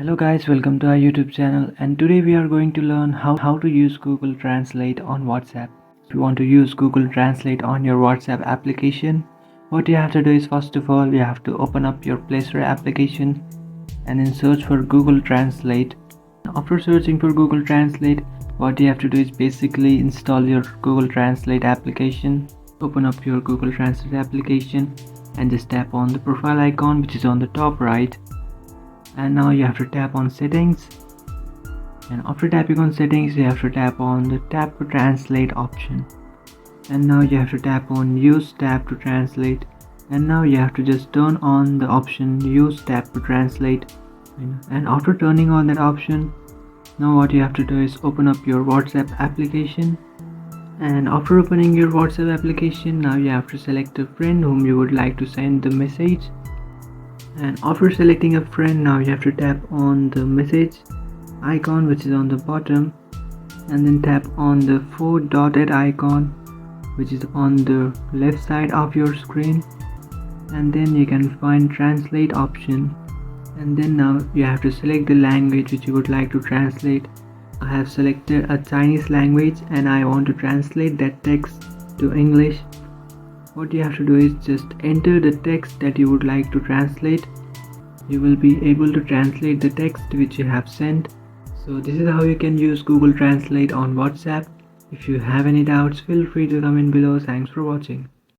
Hello guys, welcome to our YouTube channel, and today we are going to learn how to use Google Translate on WhatsApp. If you want to use Google Translate on your WhatsApp application, what you have to do is first of all you have to open up your Play Store application and then search for Google Translate. After searching for Google Translate, what you have to do is basically install your Google Translate application. Open up your Google Translate application and just tap on the profile icon which is on the top right. And now you have to tap on settings, and after tapping on settings you have to tap on the tap to translate option, and now you have to tap on use tap to translate, and now you have to just turn on the option use tap to translate. And after turning on that option, now what you have to do is open up your WhatsApp application, and after opening your WhatsApp application, now you have to select a friend whom you would like to send the message. And after selecting a friend, now you have to tap on the message icon which is on the bottom, and then tap on the 4 dotted icon which is on the left side of your screen, and then you can find translate option, and then now you have to select the language which you would like to translate. I have selected a Chinese language and I want to translate that text to English. What you have to do is just enter the text that you would like to translate. You will be able to translate the text which you have sent. So this is how you can use Google Translate on WhatsApp. If you have any doubts, feel free to comment below. Thanks for watching.